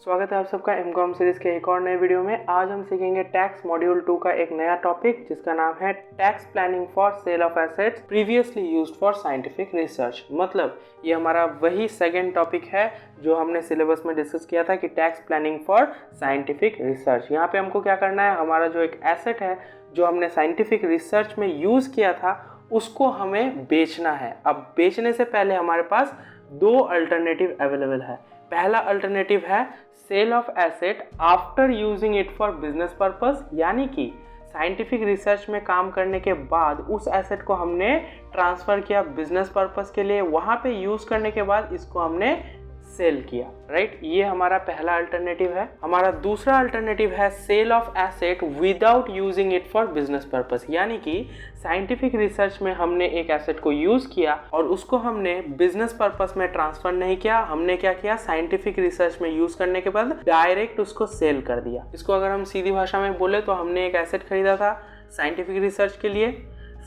स्वागत है आप सबका एमकॉम सीरीज के एक और नए वीडियो में। आज हम सीखेंगे टैक्स मॉड्यूल 2 का एक नया टॉपिक जिसका नाम है tax planning for sale of assets previously used for scientific research. मतलब ये हमारा वही सेकंड टॉपिक है जो हमने सिलेबस में डिस्कस किया था कि tax planning for scientific research. यहाँ पे हमको क्या करना है, हमारा जो एक एसेट है जो हमने साइंटिफिक रिसर्च में यूज़ किया था उसको हमें बेचना है। अब बेचने से पहले हमारे पास दो अल्टरनेटिव अवेलेबल है। पहला अल्टरनेटिव है sale of asset after using it for business purpose, यानी कि साइंटिफिक रिसर्च में काम करने के बाद उस एसेट को हमने ट्रांसफ़र किया बिजनेस पर्पस के लिए, वहाँ पे यूज़ करने के बाद इसको हमने सेल किया, राइट। ये हमारा पहला अल्टरनेटिव है। हमारा दूसरा अल्टरनेटिव है sale of asset without using it for business purpose, यानी कि साइंटिफिक रिसर्च में हमने एक एसेट को यूज़ किया और उसको हमने बिजनेस पर्पस में ट्रांसफ़र नहीं किया। हमने क्या किया, साइंटिफिक रिसर्च में यूज़ करने के बाद डायरेक्ट उसको सेल कर दिया। इसको अगर हम सीधी भाषा में बोले तो हमने एक एसेट खरीदा था साइंटिफिक रिसर्च के लिए।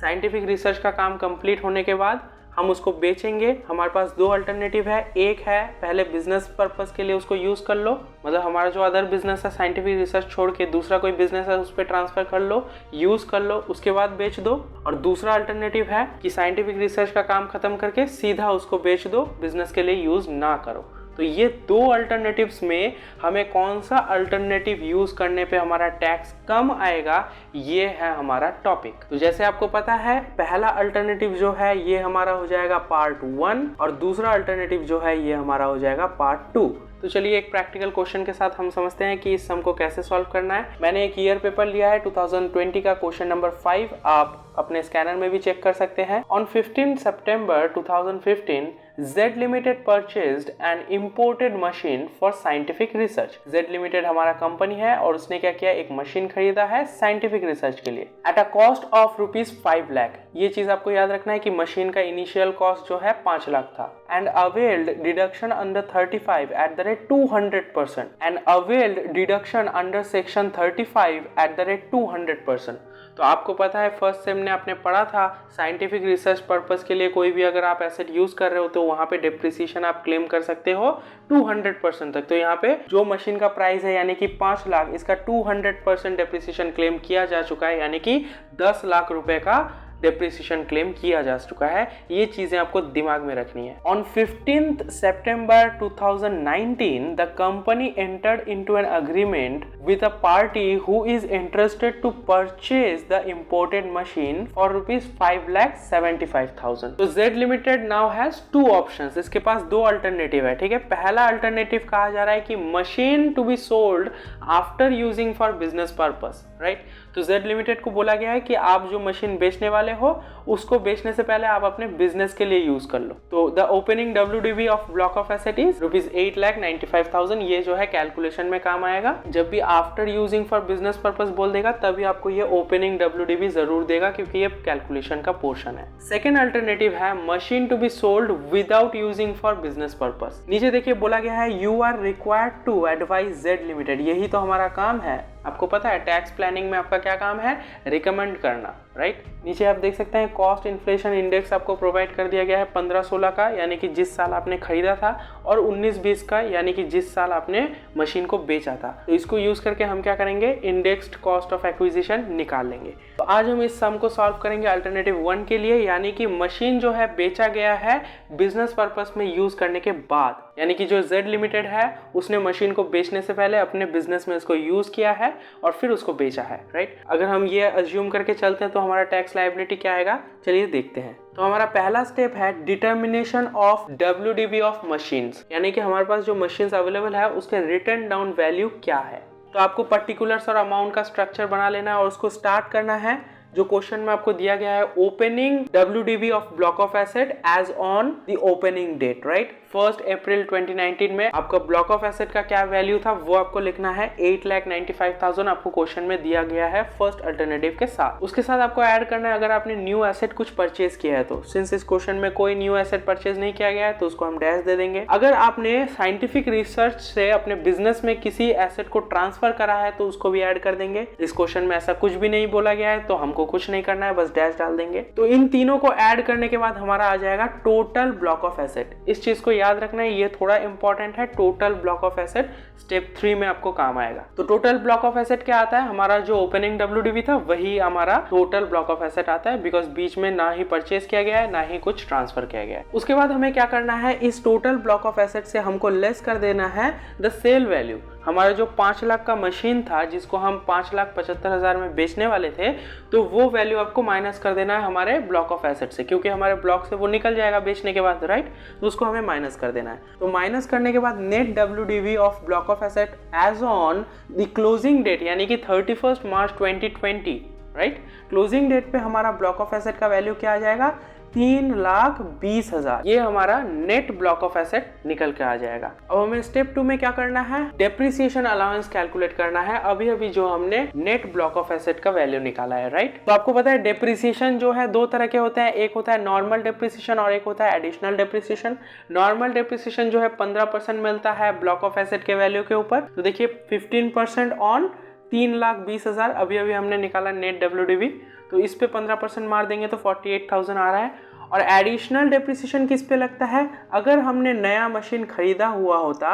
साइंटिफिक रिसर्च का काम कंप्लीट होने के बाद हम उसको बेचेंगे। हमारे पास दो अल्टरनेटिव है। एक है पहले बिजनेस पर्पस के लिए उसको यूज़ कर लो, मतलब हमारा जो अदर बिजनेस है साइंटिफिक रिसर्च छोड़ के दूसरा कोई बिजनेस है उस पर ट्रांसफ़र कर लो, यूज़ कर लो, उसके बाद बेच दो। और दूसरा अल्टरनेटिव है कि साइंटिफिक रिसर्च का काम ख़त्म करके सीधा उसको बेच दो, बिजनेस के लिए यूज़ ना करो। तो ये दो अल्टरनेटिव्स में हमें कौन सा अल्टरनेटिव यूज़ करने पे हमारा टैक्स कम आएगा, ये है हमारा टॉपिक। तो जैसे आपको पता है पहला अल्टरनेटिव जो है ये हमारा हो जाएगा पार्ट 1 और दूसरा अल्टरनेटिव जो है ये हमारा हो जाएगा पार्ट 2। तो चलिए एक प्रैक्टिकल क्वेश्चन के साथ हम समझते हैं कि इस सम को कैसे सॉल्व करना है। मैंने एक ईयर पेपर लिया है 2020 का, क्वेश्चन नंबर 5 आप अपने स्कैनर में भी चेक कर सकते हैं। On 15 September 2015 Z Limited purchased an imported machine for scientific research। Z Limited हमारा कंपनी है और उसने क्या किया, एक मशीन खरीदा है साइंटिफिक रिसर्च के लिए at a cost of ₹5 lakh. ये चीज आपको याद रखना है कि मशीन का इनिशियल कॉस्ट जो है 5 लाख था। And availed deduction under 35 eight the rate 200%। And availed deduction under section 35 eight the rate 200%। तो आपको पता है फर्स्ट सेम ने आपने पढ़ा था साइंटिफिक रिसर्च पर्पस के लिए कोई भी अगर आप एसेट यूज कर रहे हो तो वहाँ पे डेप्रिसिएशन आप क्लेम कर सकते हो 200% तक। तो यहाँ पे जो मशीन का प्राइस है यानी कि 5 लाख, इसका 200% डेप्रिसिएशन क्लेम किया जा चुका है, यानी कि 10 लाख रुपए का डेप्रिसिएशन क्लेम किया जा चुका है। ये चीजें आपको दिमाग में रखनी है। On 15th September 2019 the company entered into an agreement with a party who is interested to purchase the imported machine for ₹5,75,000। तो Z limited now has two options. इसके पास दो अल्टरनेटिव है, ठीक है। पहला अल्टरनेटिव कहा जा रहा है कि machine to be sold after using for business purpose, right. तो Z लिमिटेड को बोला गया है कि आप जो मशीन बेचने वाले हो उसको बेचने से पहले आप अपने बिजनेस के लिए यूज कर लो। तो the opening WDV of block of asset is ₹8,95,000। ये जो है कैलकुलेशन में काम आएगा। जब भी after using for business purpose बोल देगा तभी आपको ये ओपनिंग WDV जरूर देगा क्योंकि ये कैलकुलेशन का पोर्शन है। सेकेंड अल्टरनेटिव है machine to be sold without using for business purpose. नीचे देखिए बोला गया है you are required to advise Z limited. यही तो हमारा काम है। आपको पता है टैक्स प्लानिंग में आपका क्या काम है, रिकमेंड करना, राइट। नीचे आप देख सकते हैं कॉस्ट इन्फ्लेशन इंडेक्स आपको प्रोवाइड कर दिया गया है 15-16 का, यानी कि जिस साल आपने खरीदा था, और 19-20 का, यानी कि जिस साल आपने मशीन को बेचा था। तो इसको यूज करके हम क्या करेंगे, इंडेक्स्ड कॉस्ट ऑफ एक्विजिशन निकाल लेंगे। तो आज हम इस सम को सॉल्व करेंगे अल्टरनेटिव 1 के लिए, यानी कि मशीन जो है बेचा गया है बिजनेस पर्पस में यूज करने के बाद, यानी कि जो Z लिमिटेड है उसने मशीन को बेचने से पहले अपने बिजनेस में इसको यूज किया है और फिर उसको बेचा है, राइट। अगर हम ये अज्यूम करके चलते हैं तो हमारा टैक्स लायबिलिटी क्या आएगा, चलिए देखते हैं। तो हमारा पहला स्टेप है determination of WDV of machines, यानी कि हमारे पास जो मशीन्स अवेलेबल है उसके रिटन डाउन वैल्यू क्या है। तो आपको पर्टिकुलर्स और अमाउंट का स्ट्रक्चर बना लेना है और उसको स्टार्ट करना है जो क्वेश्चन में आपको दिया गया है, opening WDV of block of asset as on the opening date, right. 1 April 2019 में आपका ब्लॉक ऑफ एसेट का क्या वैल्यू था वो आपको लिखना है 8,95,000 आपको क्वेश्चन में दिया गया है फर्स्ट अल्टरनेटिव के साथ। उसके साथ आपको ऐड करना है अगर आपने न्यू एसेट कुछ परचेज किया है तो। सिंस इस क्वेश्चन में कोई न्यू एसेट परचेज नहीं किया गया है तो उसको हम डैश दे देंगे। अगर आपने साइंटिफिक रिसर्च से अपने बिजनेस में किसी एसेट को ट्रांसफर करा है तो उसको भी ऐड कर देंगे। इस क्वेश्चन में ऐसा कुछ भी नहीं बोला गया है तो हमको कुछ नहीं करना है, बस डैश डाल देंगे। तो इन तीनों को ऐड करने के बाद हमारा आ जाएगा टोटल ब्लॉक ऑफ एसेट। इस चीज को याद रखना है, ये थोड़ा इंपॉर्टेंट है। Total block of asset step 3 में आपको काम आएगा। तो टोटल ब्लॉक ऑफ एसेट क्या आता है, हमारा जो ओपनिंग WDV था वही हमारा टोटल ब्लॉक ऑफ एसेट आता है, बिकॉज बीच में ना ही परचेज किया गया है ना ही कुछ ट्रांसफर किया गया है। उसके बाद हमें क्या करना है, इस टोटल ब्लॉक ऑफ एसेट से हमको लेस कर देना है द सेल वैल्यू। हमारा जो 5 लाख का मशीन था जिसको हम 5,75,000 में बेचने वाले थे, तो वो वैल्यू आपको माइनस कर देना है हमारे ब्लॉक ऑफ एसेट से, क्योंकि हमारे ब्लॉक से वो निकल जाएगा बेचने के बाद, राइट। तो उसको हमें माइनस कर देना है। तो माइनस करने के बाद net WDV of block of asset as on the closing date, यानी कि 31 मार्च 2020, राइट। क्लोजिंग डेट पे हमारा ब्लॉक ऑफ एसेट का वैल्यू क्या आ जाएगा, 3,20,000। ये हमारा नेट ब्लॉक ऑफ एसेट निकल के आ जाएगा। अब हमें स्टेप 2 में क्या करना है, डेप्रिसिएशन अलाउंस कैलकुलेट करना है, अभी अभी जो हमने नेट ब्लॉक ऑफ एसेट का वैल्यू निकाला है, राइट। तो आपको पता है डेप्रिसिएशन जो है 2 तरह के होते हैं, एक होता है नॉर्मल डेप्रिसिएशन और एक होता है एडिशनल डेप्रिसिएशन। नॉर्मल डेप्रिसिएशन जो है 15% मिलता है ब्लॉक ऑफ एसेट के वैल्यू के ऊपर। तो देखिए 15% ऑन 3,20,000, अभी अभी हमने निकाला नेट WDV, तो इस पे 15% मार देंगे तो 48,000 आ रहा है। और एडिशनल डेप्रिसिएशन किस पे लगता है, अगर हमने नया मशीन खरीदा हुआ होता,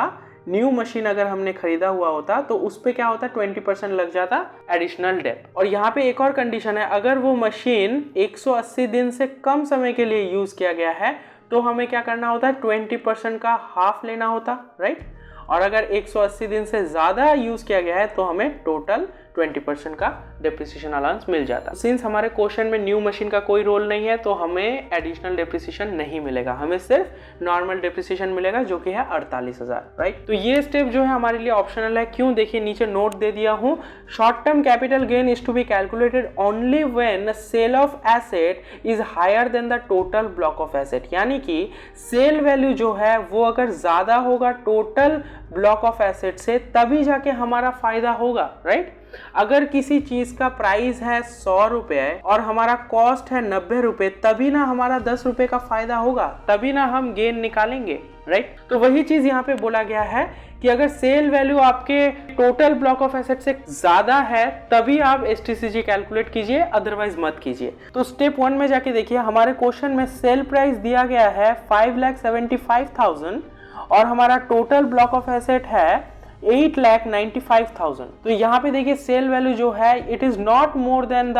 न्यू मशीन अगर हमने खरीदा हुआ होता, तो उस पे क्या होता, 20% लग जाता एडिशनल डेप। और यहाँ पे एक और कंडीशन है, अगर वो मशीन 180 दिन से कम समय के लिए यूज किया गया है तो हमें क्या करना होता है, 20% का हाफ लेना होता, राइट। और अगर 180 दिन से ज्यादा यूज किया गया है तो हमें टोटल 20% का डेप्रिसिएशन अलाउंस मिल जाता। सिंस हमारे क्वेश्चन में न्यू मशीन का कोई रोल नहीं है तो हमें एडिशनल डेप्रिसिएशन नहीं मिलेगा, हमें सिर्फ नॉर्मल डेप्रिसिएशन मिलेगा जो कि है 48,000, राइट। तो ये स्टेप जो है हमारे लिए ऑप्शनल है। क्यों, देखिए नीचे नोट दे दिया हूँ, short term capital gain is to be calculated only when sale of asset is higher than the total block of asset, यानी कि सेल वैल्यू जो है वो अगर ज्यादा होगा टोटल ब्लॉक ऑफ एसेट से तभी जाके हमारा फायदा होगा, राइट। अगर किसी चीज का प्राइस है 100 रुपए और हमारा कॉस्ट है 90 रुपए, तभी ना हमारा 10 रुपए का फायदा होगा, तभी ना हम गेन निकालेंगे, राइट। तो वही चीज यहाँ पे बोला गया है कि अगर सेल वैल्यू आपके टोटल ब्लॉक ऑफ एसेट से ज्यादा है तभी आप STCG कैलकुलेट कीजिए, अदरवाइज मत कीजिए। तो स्टेप 1 में जाके देखिए, हमारे क्वेश्चन में सेल प्राइस दिया गया है 5,75,000 और हमारा टोटल ब्लॉक ऑफ एसेट है 8,95,000। तो यहाँ पे देखिए सेल वैल्यू जो है it is not more than the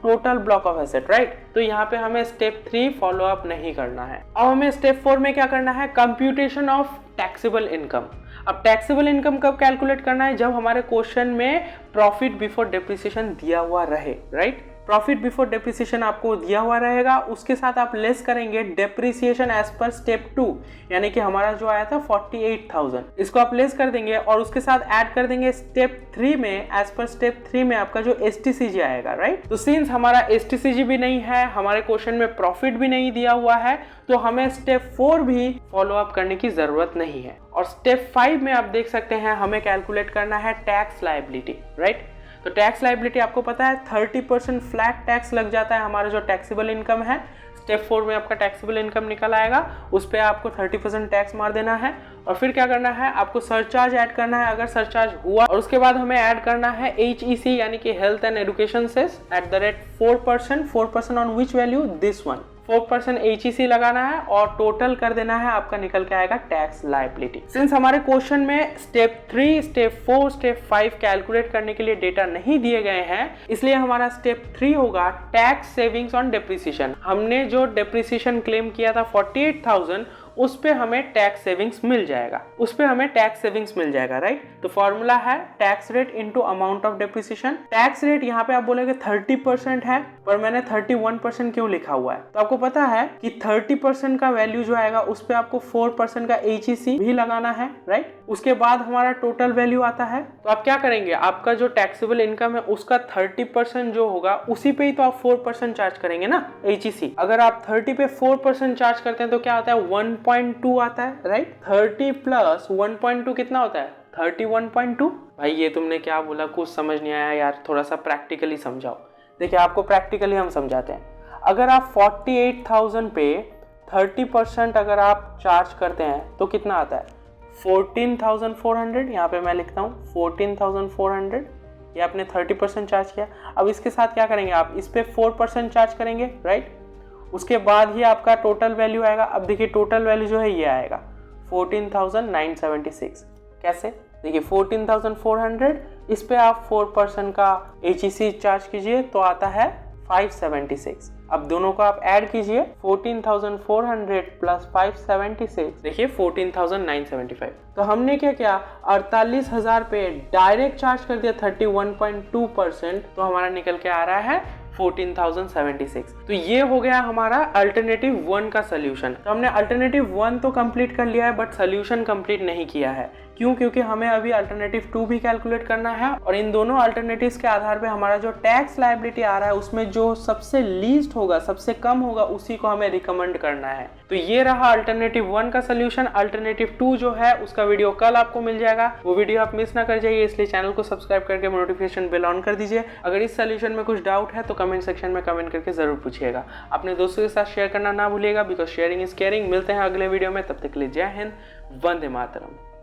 total block of asset, right. तो यहाँ पे हमें स्टेप 3 फॉलो अप नहीं करना है। अब हमें स्टेप 4 में क्या करना है, कंप्यूटेशन ऑफ टैक्सेबल इनकम। अब टैक्सेबल इनकम कब कैलकुलेट करना है, जब हमारे क्वेश्चन में प्रॉफिट बिफोर डेप्रिसिएशन दिया हुआ रहे, राइट। प्रॉफिट बिफोर डेप्रिसिएशन आपको दिया हुआ रहेगा, उसके साथ आप लेस करेंगे डेप्रिसिएशन एज पर स्टेप 2, यानी कि हमारा जो आया था 48,000, इसको आप लेस कर देंगे और उसके साथ ऐड कर देंगे स्टेप 3 में, एज पर स्टेप 3 में आपका जो STCG आएगा, राइट। तो सिंस हमारा STCG भी नहीं है, हमारे क्वेश्चन में प्रॉफिट भी नहीं दिया हुआ है, तो हमें स्टेप 4 भी फॉलो अप करने की जरूरत नहीं है। और स्टेप 5 में आप देख सकते हैं हमें कैलकुलेट करना है टैक्स लायबिलिटी, राइट। तो टैक्स लायबिलिटी आपको पता है 30% फ्लैट टैक्स लग जाता है हमारा जो टैक्सेबल इनकम है। स्टेप 4 में आपका टैक्सेबल इनकम निकल आएगा, उस पर आपको 30% टैक्स मार देना है। और फिर क्या करना है, आपको सरचार्ज ऐड करना है अगर सरचार्ज हुआ, और उसके बाद हमें ऐड करना है HEC यानी कि health and education cess at the rate 4% on which value, this one. 4% HEC लगाना है और टोटल कर देना है, आपका निकल के आएगा टैक्स लायबिलिटी। सिंस हमारे क्वेश्चन में स्टेप 3, स्टेप 4, स्टेप 5 कैलकुलेट करने के लिए डेटा नहीं दिए गए हैं, इसलिए हमारा स्टेप 3 होगा टैक्स सेविंग्स ऑन डेप्रिसिएशन। हमने जो डेप्रिसिएशन क्लेम किया था 48,000, उस पे हमें टैक्स सेविंग्स मिल जाएगा, राइट। तो फॉर्मूला है tax rate into amount of depreciation. Tax rate यहाँ पे आप बोलेंगे 30% है, पर मैंने 31% क्यों लिखा हुआ है, तो आपको पता है कि 30% का वैल्यू जो आएगा उस पे आपको 4% का HEC भी लगाना है, राइट। उसके बाद हमारा टोटल वैल्यू आता है, तो आप क्या करेंगे, आपका जो टैक्सेबल इनकम है उसका 30% जो होगा उसी पे ही तो आप 4% चार्ज करेंगे ना, HEC। अगर आप 30 पे 4% चार्ज करते हैं तो क्या होता है, 1.2 आता है, राइट। 30 प्लस 1.2 कितना होता है, 31.2। भाई ये तुमने क्या बोला, कुछ समझ नहीं आया यार, थोड़ा सा प्रैक्टिकली समझाओ। देखिए आपको प्रैक्टिकली हम समझाते हैं। अगर आप 48,000 पे 30% अगर आप चार्ज करते हैं तो कितना आता है, 14,400। यहाँ पे मैं लिखता हूँ 14,400, ये आपने 30% चार्ज किया। अब इसके साथ क्या करेंगे, आप इस पे 4% चार्ज करेंगे, राइट। उसके बाद ही आपका टोटल वैल्यू आएगा। अब देखिए टोटल वैल्यू जो है ये आएगा 14,976। कैसे? देखिए 14,400, इस पे आप 4% का HEC चार्ज कीजिए तो आता है 576। अब दोनों को आप ऐड कीजिए, 14,400 प्लस 576, देखिए 14,975। तो हमने क्या किया, 48,000 पे डायरेक्ट चार्ज कर दिया 31.2%, तो हमारा निकल के आ रहा है 14,076। तो ये हो गया हमारा अल्टरनेटिव 1 का सोल्यूशन। तो हमने अल्टरनेटिव 1 तो कंप्लीट कर लिया है बट सोल्यूशन कंप्लीट नहीं किया है। क्यों? क्योंकि हमें अभी अल्टरनेटिव 2 भी कैलकुलेट करना है और इन दोनों अल्टरनेटिव्स के आधार पे हमारा जो टैक्स लायबिलिटी आ रहा है उसमें जो सबसे लीस्ट होगा, सबसे कम होगा, उसी को हमें रिकमेंड करना है। तो ये रहा अल्टरनेटिव 1 का सोल्यूशन। अल्टरनेटिव 2 जो है उसका वीडियो कल आपको मिल जाएगा, वो वीडियो आप मिस ना कर जाइए, इसलिए चैनल को सब्सक्राइब करके नोटिफिकेशन बेल ऑन कर दीजिए। अगर इस सोल्यूशन में कुछ डाउट है तो कमेंट सेक्शन में कमेंट करके जरूर पूछिएगा। अपने दोस्तों के साथ शेयर करना ना भूलिएगा, बिकॉज शेयरिंग इज केयरिंग। मिलते हैं अगले वीडियो में, तब तक के लिए जय हिंद, वंदे मातरम।